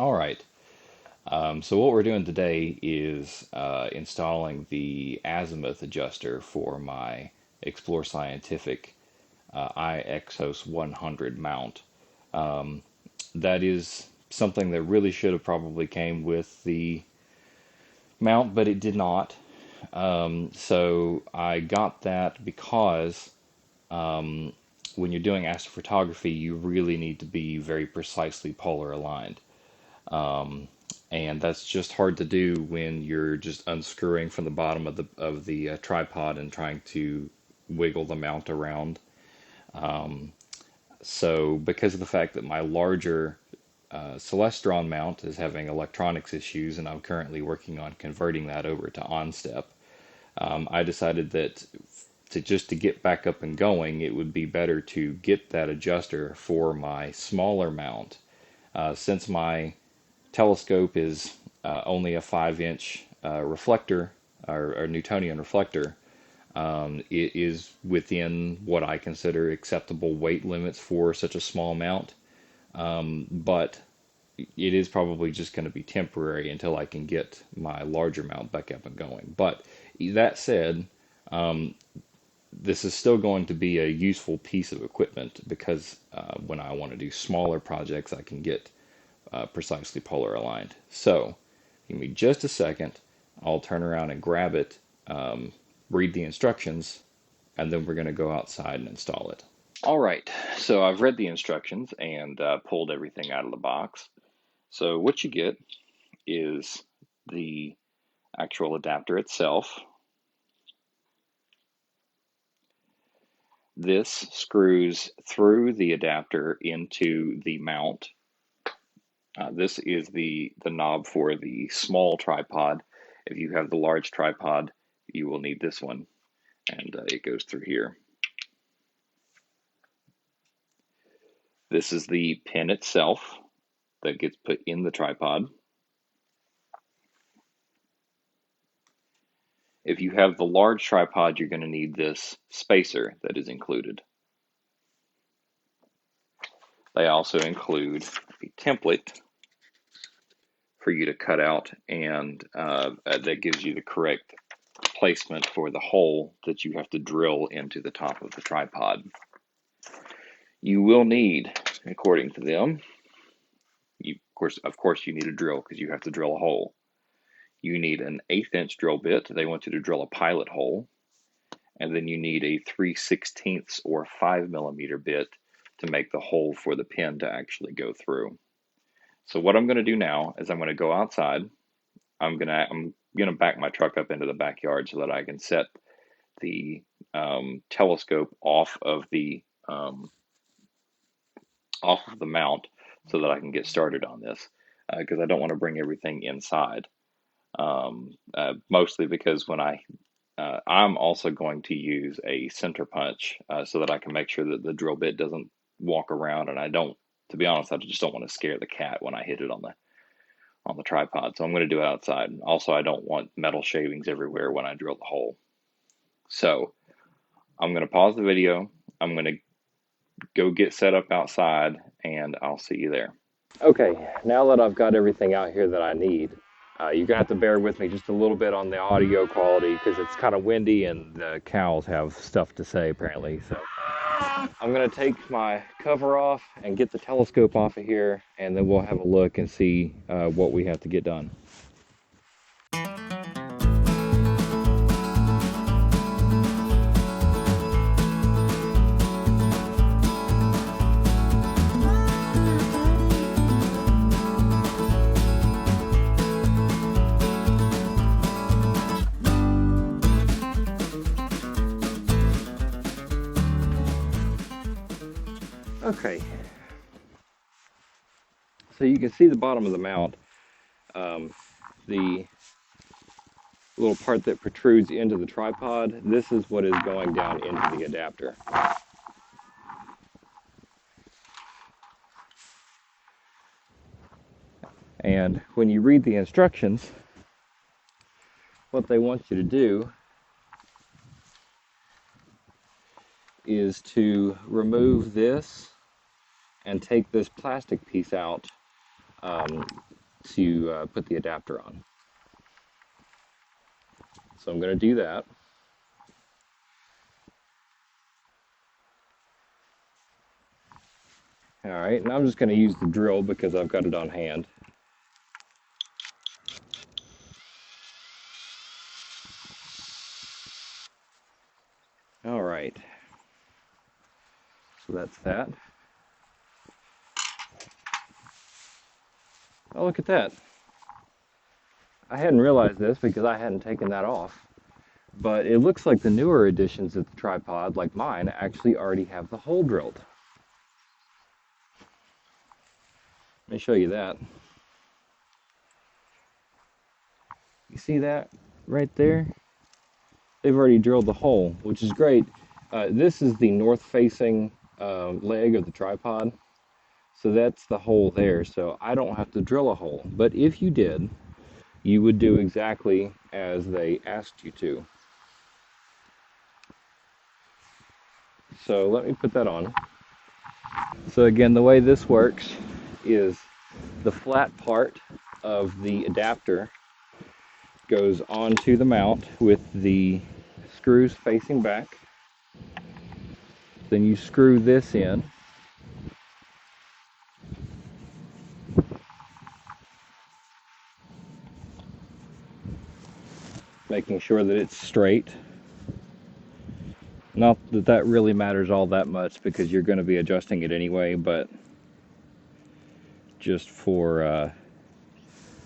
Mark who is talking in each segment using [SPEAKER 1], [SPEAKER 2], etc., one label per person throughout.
[SPEAKER 1] All right. So what we're doing today is installing the azimuth adjuster for my Explore Scientific iexos 100 mount. That is something that really should have probably came with the mount, but it did not. So I got that because when you're doing astrophotography, you really need to be very precisely polar aligned. And that's just hard to do when you're just unscrewing from the bottom of the tripod and trying to wiggle the mount around. So because of the fact that my larger Celestron mount is having electronics issues, and I'm currently working on converting that over to OnStep, I decided that to get back up and going, it would be better to get that adjuster for my smaller mount. Since my telescope is only a 5-inch reflector or Newtonian reflector, it is within what I consider acceptable weight limits for such a small mount. But it is probably just going to be temporary until I can get my larger mount back up and going. But that said, this is still going to be a useful piece of equipment because when I want to do smaller projects, I can get precisely polar aligned. So, give me just a second. I'll turn around and grab it, read the instructions, and then we're going to go outside and install it. All right, so I've read the instructions and pulled everything out of the box. So what you get is the actual adapter itself. This screws through the adapter into the mount. This is the knob for the small tripod. If you have the large tripod, you will need this one, and it goes through here. This is the pin itself that gets put in the tripod. If you have the large tripod, you're going to need this spacer that is included. They also include a template for you to cut out, and that gives you the correct placement for the hole that you have to drill into the top of the tripod. You will need, according to them, of course you need a drill because you have to drill a hole. You need an 1/8-inch drill bit. They want you to drill a pilot hole. And then you need a 3/16 or 5 millimeter bit to make the hole for the pin to actually go through. So what I'm going to do now is I'm going to go outside. I'm gonna back my truck up into the backyard so that I can set the telescope off of the mount so that I can get started on this because I don't want to bring everything inside. Mostly because when I'm also going to use a center punch so that I can make sure that the drill bit doesn't walk around, and to be honest, I just don't want to scare the cat when I hit it on the tripod. So I'm going to do it outside. Also, I don't want metal shavings everywhere when I drill the hole. So I'm going to pause the video. I'm going to go get set up outside, and I'll see you there. Okay, now that I've got everything out here that I need, you're going to have to bear with me just a little bit on the audio quality because it's kind of windy and the cows have stuff to say apparently. So I'm going to take my cover off and get the telescope off of here, and then we'll have a look and see what we have to get done. Okay, so you can see the bottom of the mount, the little part that protrudes into the tripod. This is what is going down into the adapter. And when you read the instructions, what they want you to do is to remove this and take this plastic piece out um, to put the adapter on. So I'm going to do that. All right, and I'm just going to use the drill because I've got it on hand. All right, so that's that. Oh, look at that. I hadn't realized this because I hadn't taken that off. But it looks like the newer editions of the tripod, like mine, actually already have the hole drilled. Let me show you that. You see that right there? They've already drilled the hole, which is great. This is the north-facing leg of the tripod. So that's the hole there. So I don't have to drill a hole. But if you did, you would do exactly as they asked you to. So let me put that on. So again, the way this works is the flat part of the adapter goes onto the mount with the screws facing back. Then you screw this in. Making sure that it's straight. Not that that really matters all that much because you're going to be adjusting it anyway, but just for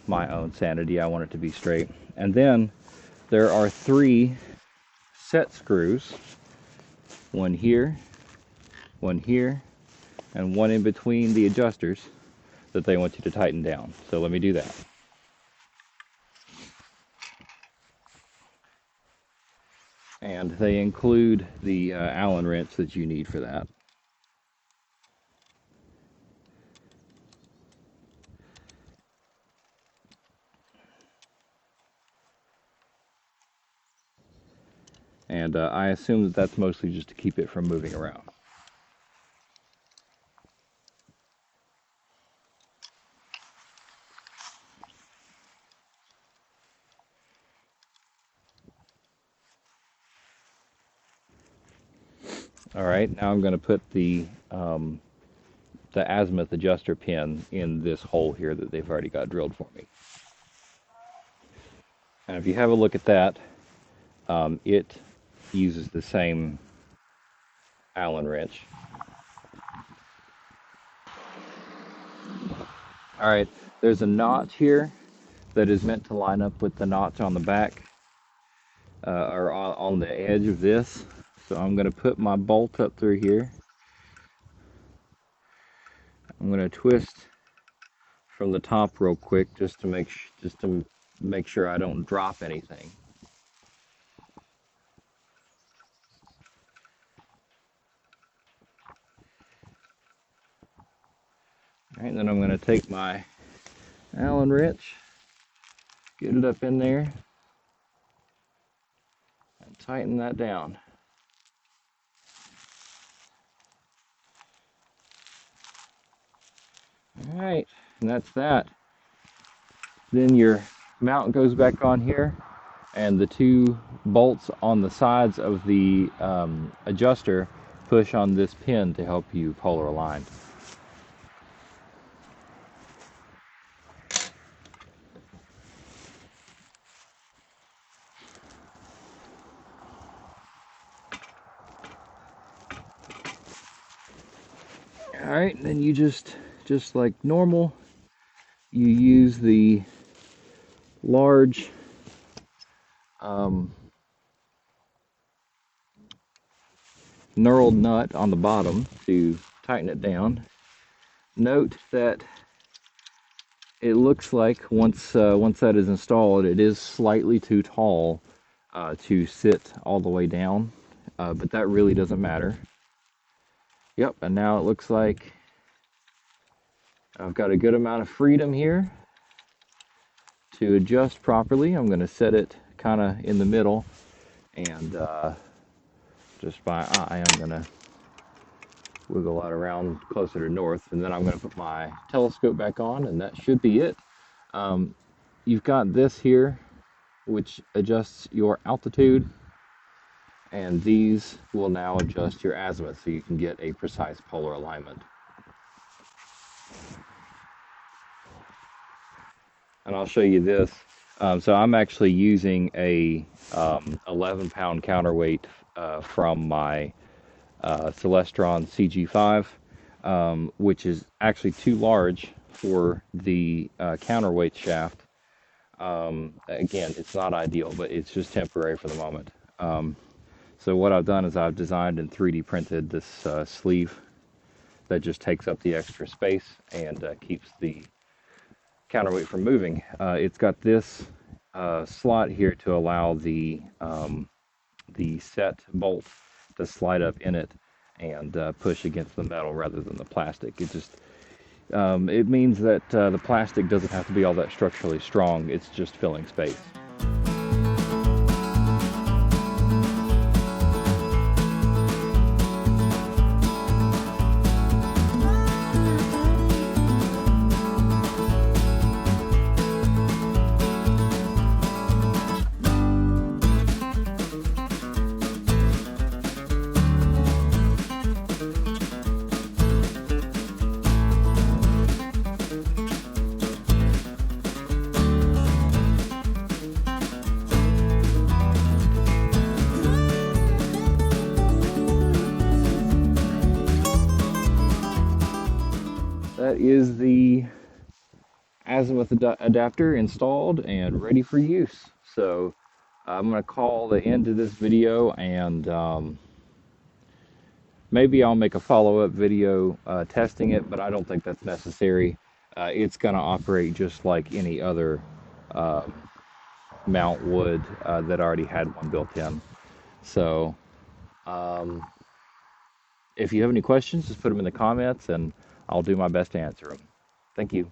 [SPEAKER 1] my own sanity, I want it to be straight. And then there are 3 set screws. One here, and one in between the adjusters that they want you to tighten down. So let me do that. And they include the Allen wrench that you need for that. And I assume that that's mostly just to keep it from moving around. All right, now I'm going to put the azimuth adjuster pin in this hole here that they've already got drilled for me. And if you have a look at that, it uses the same Allen wrench. All right, there's a notch here that is meant to line up with the notch on the back or on the edge of this. So I'm going to put my bolt up through here. I'm going to twist from the top real quick just to make sure I don't drop anything. All right, then I'm going to take my Allen wrench, get it up in there, and tighten that down. All right, and that's that. Then your mount goes back on here, and the 2 bolts on the sides of the adjuster push on this pin to help you polar align. All right, then you just like normal, you use the large knurled nut on the bottom to tighten it down. Note that it looks like once that is installed, it is slightly too tall to sit all the way down, but that really doesn't matter. Yep, and now it looks like I've got a good amount of freedom here to adjust properly. I'm going to set it kind of in the middle, and just by eye, I'm going to wiggle that around closer to north, and then I'm going to put my telescope back on, and that should be it. You've got this here, which adjusts your altitude, and these will now adjust your azimuth so you can get a precise polar alignment. And I'll show you this. So I'm actually using a 11-pound counterweight from my Celestron CG5, which is actually too large for the counterweight shaft. Again, it's not ideal, but it's just temporary for the moment. So what I've done is I've designed and 3D printed this sleeve that just takes up the extra space and keeps the counterweight from moving. It's got this slot here to allow the set bolt to slide up in it and push against the metal rather than the plastic. It means that the plastic doesn't have to be all that structurally strong. It's just filling space. That is the azimuth adapter installed and ready for use. So I'm going to call the end of this video, and maybe I'll make a follow-up video testing it, but I don't think that's necessary. It's going to operate just like any other mount would that already had one built in. So if you have any questions, just put them in the comments and I'll do my best to answer them. Thank you.